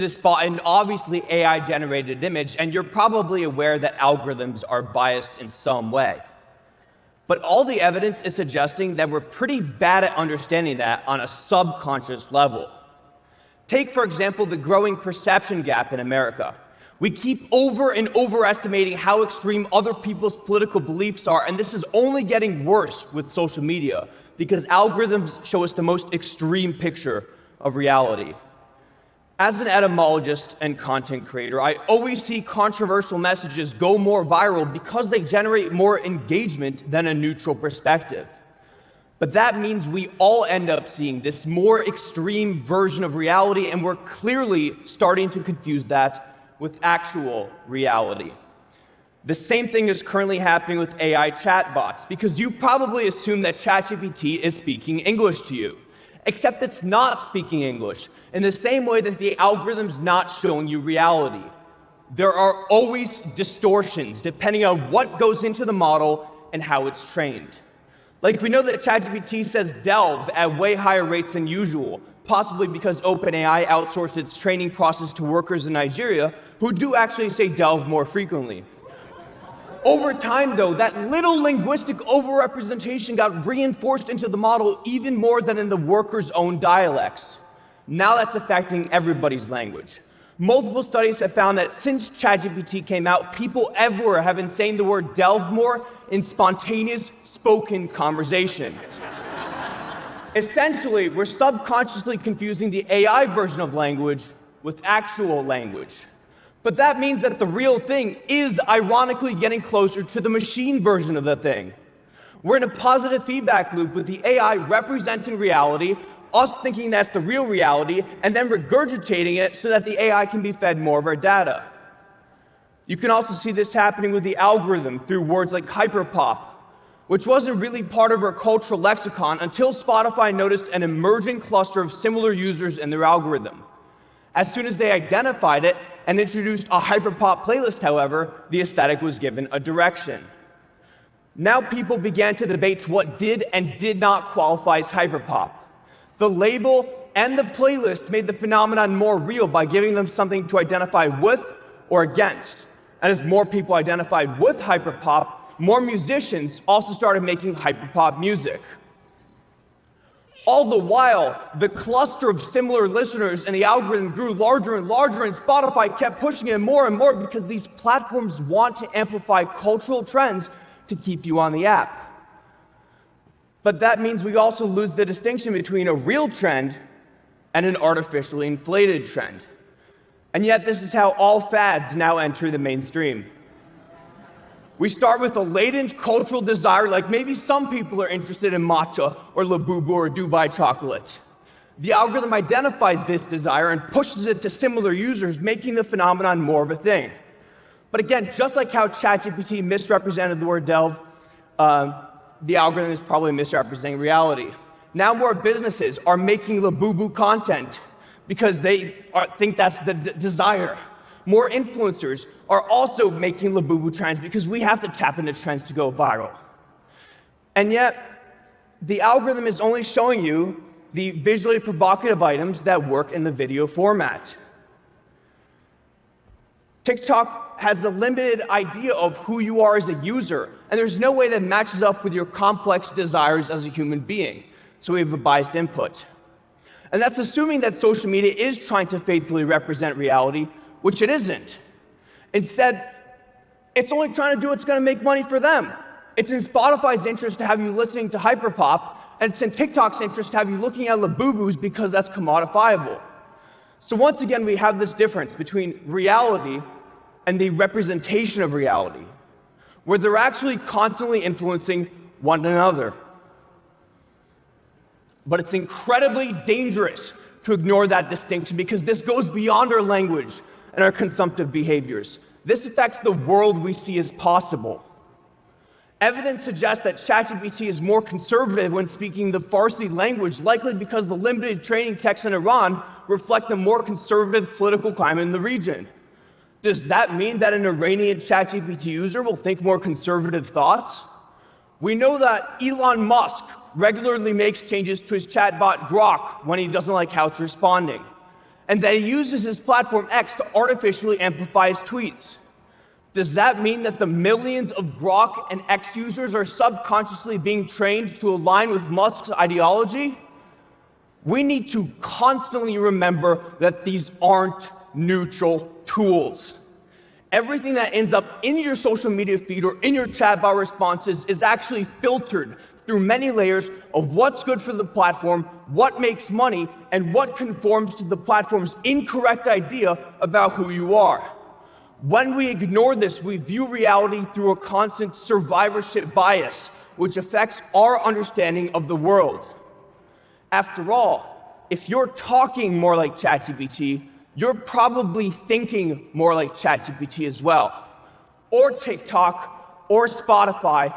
to spot an obviously AI-generated image, and you're probably aware that algorithms are biased in some way. But all the evidence is suggesting that we're pretty bad at understanding that on a subconscious level. Take, for example, the growing perception gap in America. We keep over and overestimating how extreme other people's political beliefs are, and this is only getting worse with social media because algorithms show us the most extreme picture of reality. As an etymologist and content creator, I always see controversial messages go more viral because they generate more engagement than a neutral perspective. But that means we all end up seeing this more extreme version of reality, and we're clearly starting to confuse that with actual reality. The same thing is currently happening with AI chatbots, because you probably assume that ChatGPT is speaking English to you. Except it's not speaking English, in the same way that the algorithm's not showing you reality. There are always distortions depending on what goes into the model and how it's trained. Like, we know that ChatGPT says delve at way higher rates than usual, possibly because OpenAI outsourced its training process to workers in Nigeria who do actually say delve more frequently. Over time, though, that little linguistic overrepresentation got reinforced into the model even more than in the workers' own dialects. Now that's affecting everybody's language. Multiple studies have found that since ChatGPT came out, people everywhere have been saying the word delve more in spontaneous spoken conversation. Essentially, we're subconsciously confusing the AI version of language with actual language. But that means that the real thing is ironically getting closer to the machine version of the thing. We're in a positive feedback loop with the AI representing reality, us thinking that's the real reality, and then regurgitating it so that the AI can be fed more of our data. You can also see this happening with the algorithm through words like hyperpop, which wasn't really part of our cultural lexicon until Spotify noticed an emerging cluster of similar users in their algorithm. As soon as they identified it and introduced a hyperpop playlist, however, the aesthetic was given a direction. Now people began to debate what did and did not qualify as hyperpop. The label and the playlist made the phenomenon more real by giving them something to identify with or against. And as more people identified with hyperpop, more musicians also started making hyperpop music. All the while, the cluster of similar listeners and the algorithm grew larger and larger, and Spotify kept pushing it more and more because these platforms want to amplify cultural trends to keep you on the app. But that means we also lose the distinction between a real trend and an artificially inflated trend. And yet this is how all fads now enter the mainstream. We start with a latent cultural desire, like maybe some people are interested in matcha or labubu or Dubai chocolate. The algorithm identifies this desire and pushes it to similar users, making the phenomenon more of a thing. But again, just like how ChatGPT misrepresented the word delve, the algorithm is probably misrepresenting reality. Now more businesses are making labubu content because they think that's the desire. More influencers are also making labubu trends because we have to tap into trends to go viral. And yet, the algorithm is only showing you the visually provocative items that work in the video format. TikTok has a limited idea of who you are as a user, and there's no way that matches up with your complex desires as a human being, so we have a biased input. And that's assuming that social media is trying to faithfully represent reality, which it isn't. Instead, it's only trying to do what's going to make money for them. It's in Spotify's interest to have you listening to hyperpop, and it's in TikTok's interest to have you looking at labubus because that's commodifiable. So once again, we have this difference between reality and the representation of reality, where they're actually constantly influencing one another. But it's incredibly dangerous to ignore that distinction because this goes beyond our language and our consumptive behaviors. This affects the world we see as possible. Evidence suggests that ChatGPT is more conservative when speaking the Farsi language, likely because the limited training texts in Iran reflect the more conservative political climate in the region. Does that mean that an Iranian ChatGPT user will think more conservative thoughts? We know that Elon Musk regularly makes changes to his chatbot Grok when he doesn't like how it's responding. and that he uses his platform X to artificially amplify his tweets. Does that mean that the millions of Grok and X users are subconsciously being trained to align with Musk's ideology? We need to constantly remember that these aren't neutral tools. Everything that ends up in your social media feed or in your chatbot responses is actually filtered through many layers of what's good for the platform, what makes money, and what conforms to the platform's incorrect idea about who you are. When we ignore this, we view reality through a constant survivorship bias, which affects our understanding of the world. After all, if you're talking more like ChatGPT, you're probably thinking more like ChatGPT as well, or TikTok, or Spotify,